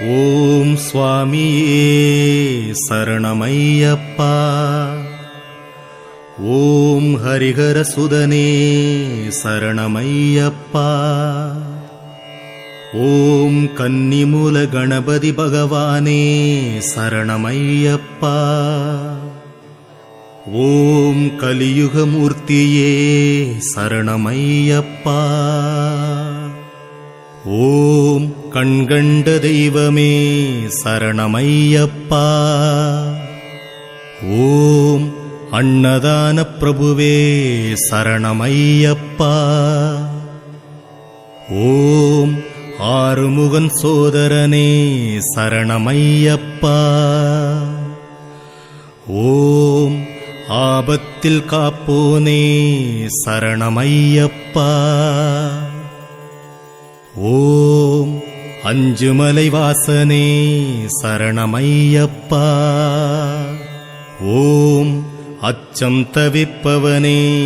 ஓம் சுவாமியே சரணமையப்பா. ஓம் ஹரிஹர சுதனே சரணமையப்பா. ஓம் கன்னிமூல கணபதி பகவானே சரணமையப்பா. ஓம் கலியுகமூர்த்தியே சரணமையப்பா. ஓம் கண்கண்ட தெய்வமே சரணமையப்பா. ஓம் அன்னதான பிரபுவே சரணமையப்பா. ஓம் ஆறுமுகன் சோதரனே சரணமையப்பா. ஓம் ஆபத்தில் காப்போனே சரணமையப்பா. ஓம் அஞ்சுமலை வாசனே சரணமையப்பா. ஓம் அச்சம் தவிப்பவனே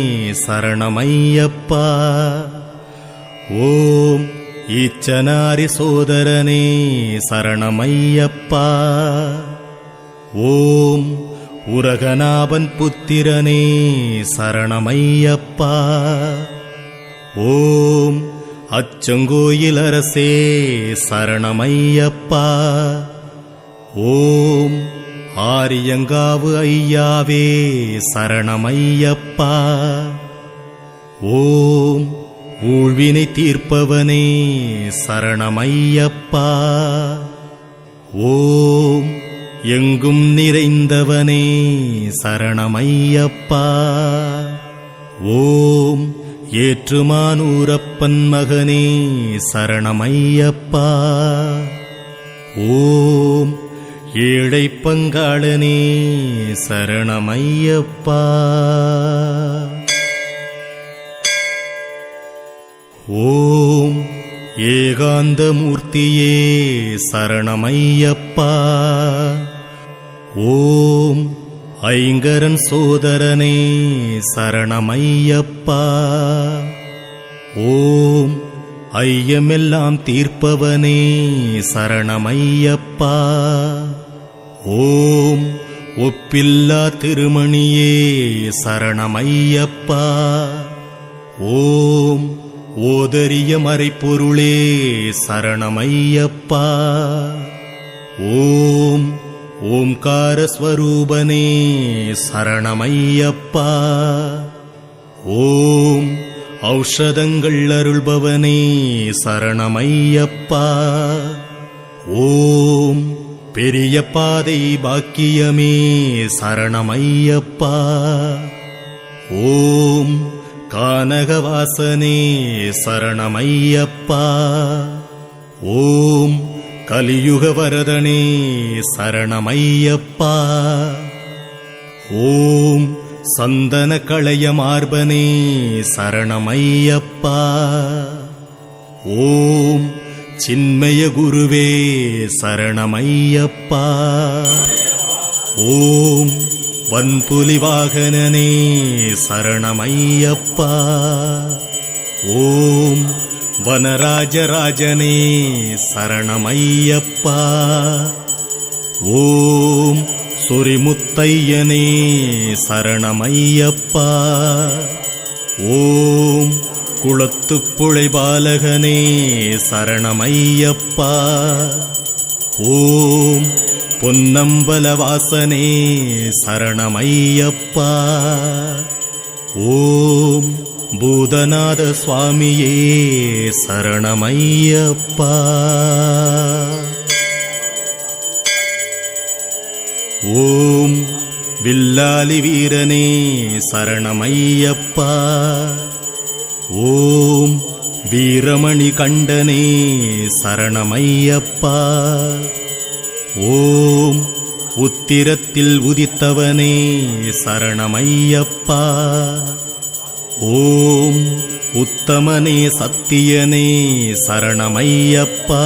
சரணமையப்பா. ஓம் ஈச்சனாரி சோதரனே சரணமையப்பா. ஓம் உரகநாபன் புத்திரனே சரணமையப்பா. ஓம் அச்சங்கோயில் அரசே சரணமையப்பா. ஓம் ஆரியங்காவு ஐயாவே சரணமையப்பா. ஓம் ஊழ்வினை தீர்ப்பவனே சரணமையப்பா. ஓம் எங்கும் நிறைந்தவனே சரணமையப்பா. ஓம் ஏற்றுமானூரப்பன் மகனே சரணமையப்பா. ஓம் ஏழை பங்காளனே சரணமையப்பா. ஓம் ஏகாந்தமூர்த்தியே சரணமையப்பா. ஓம் ஐங்கரன் சோதரனே சரணமையப்பா. ஓம் ஐயமெல்லாம் தீர்ப்பவனே சரணமையப்பா. ஓம் ஒப்பில்லா திருமணியே சரணமையப்பா. ஓம் ஓதரிய மறைப்பொருளே சரணமையப்பா. ஓம் ஓம்கார ஸ்வரூபனே சரணமையப்பா. ஓம் ஔஷதங்கள் அருள்பவனே சரணமையப்பா. ஓம் பெரிய பாதை பாக்கியமே சரணமையப்பா. ஓம் கானகவாசனே சரணமையப்பா. ஓம் கலியுக வரதனே சரணமையப்பா. ஓம் சந்தன களைய மார்பனே சரணமையப்பா. ஓம் சின்மய குருவே சரணமையப்பா. ஓம் வன்புலி வாகனனே சரணமையப்பா. ஓம் வனராஜராஜனே சரணமையப்பா. ஓம் சொரிமுத்தையனே சரணமையப்பா. ஓம் குளத்துப்புழை பாலகனே சரணமையப்பா. ஓம் பொன்னம்பலவாசனே சரணமையப்பா. ஓம் பூதநாத சுவாமியே சரணமையப்பா. ஓம் வில்லாலி வீரனே சரணமையப்பா. ஓம் வீரமணி கண்டனே சரணமையப்பா. ஓம் உத்திரத்தில் உதித்தவனே சரணமையப்பா. ஓம் உத்தமனே சத்தியனே சரணமையப்பா.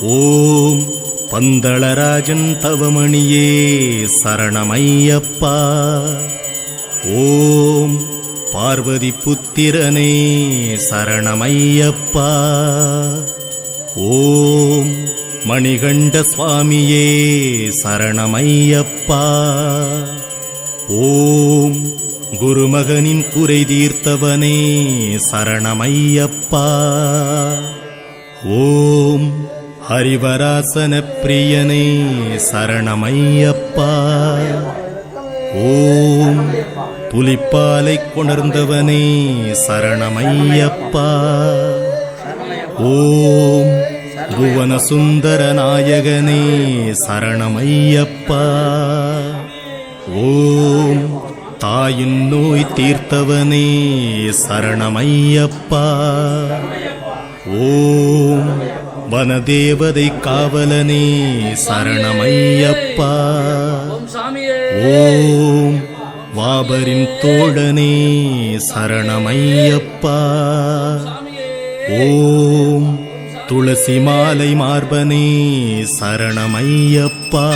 ஓம் பந்தளராஜன் தவமணியே சரணமையப்பா. ஓம் பார்வதி புத்திரனே சரணமையப்பா. ஓம் மணிகண்ட சுவாமியே சரணமையப்பா. ஓம் குருமகனின் குறை தீர்த்தவனே சரணமையப்பா. ஓம் ஹரிவராசன பிரியனே சரணமையப்பா. ஓம் புலிப்பாலை கொணர்ந்தவனே சரணமையப்பா. ஓம் புவன சுந்தர நாயகனே சரணமையப்பா. ஓம் தாயின் நோய் தீர்த்தவனே சரணமையப்பா. ஓம் வனதேவதை காவலனே சரணமையப்பா. ஓம் வாபரின் தோழனே சரணமையப்பா. ஓம் துளசி மாலை மார்பனே சரணமையப்பா.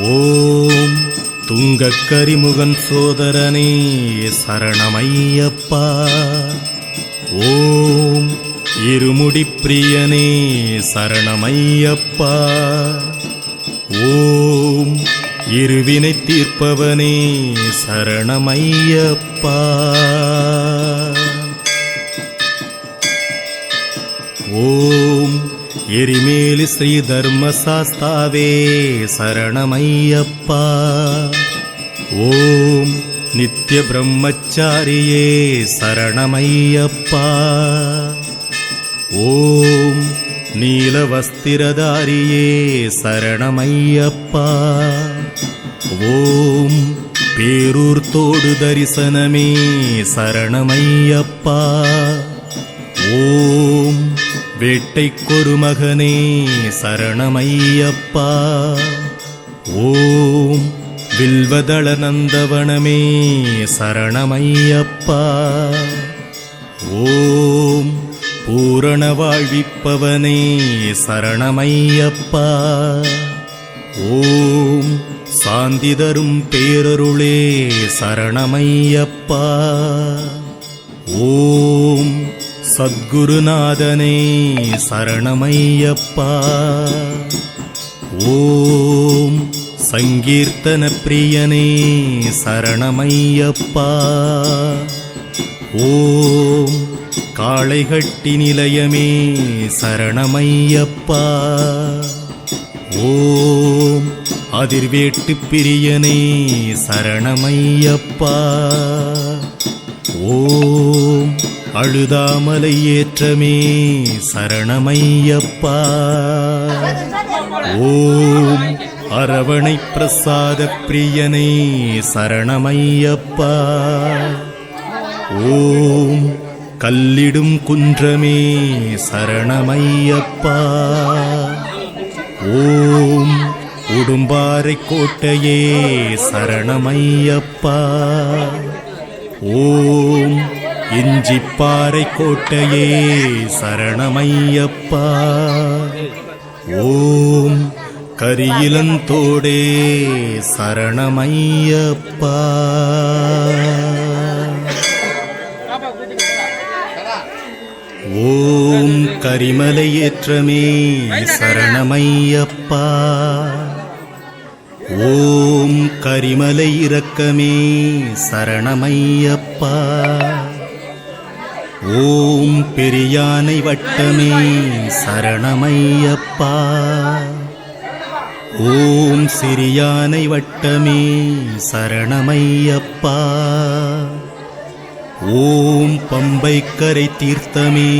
ஓம் துங்கக்கரிமுகன் சோதரனே சரணமையப்பா. ஓம் இருமுடி பிரியனே சரணமையப்பா. ஓம் இருவினை தீர்ப்பவனே சரணமையப்பா. ஓம் எரிமேலி ஸ்ரீ தர்மசாஸ்தாவே சரணமையப்பா. ஓம் நித்ய பிரம்மச்சாரியே சரணமையப்பா. ஓம் நீலவஸ்திரதாரியே சரணமையப்பா. ஓம் பேரூர் தோடு தரிசனமே சரணமையப்பா. ஓம் வேட்டைக்கொரு மகனே சரணமையப்பா. ஓம் வில்வதள நந்தவனமே சரணமையப்பா. ஓம் பூரண வாழ்விப்பவனே சரணமையப்பா. ஓம் சாந்தி தரும் பேரருளே சரணமையப்பா. ஓம் சத்குருநாதனே சரணமையப்பா. ஓம் சங்கீர்த்தன பிரியனே சரணமையப்பா. ஓம் காளைகட்டி நிலையமே சரணமையப்பா. ஓம் அதிர்வேட்டு பிரியனே சரணமையப்பா. ஓம் அழுதாமலை ஏற்றமே சரணமையப்பா. ஓம் அரவணை பிரசாத பிரியனே சரணமையப்பா. ஓம் கல்லிடும் குன்றமே சரணமையப்பா. ஓம் உடும்பாறை கோட்டையே சரணமையப்பா. ஓம் இஞ்சிப்பாறை கோட்டையே சரணமையப்பா. ஓம் கரியிலந்தோடே சரணமையப்பா. ஓம் கரிமலை ஏற்றமே சரணமையப்பா. ஓம் கரிமலை இரக்கமே சரணமையப்பா. ஓம் பெரியானை வட்டமே சரணமையப்பா. ஓம் சிறியானை வட்டமே சரணமையப்பா. ஓம் பம்பைக்கரை தீர்த்தமே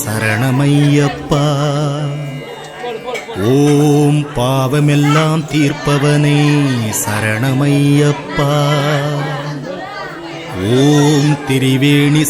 சரணமையப்பா. ஓம் பாவமெல்லாம் தீர்ப்பவனே சரணமையப்பா. ஓம் திரிவேணி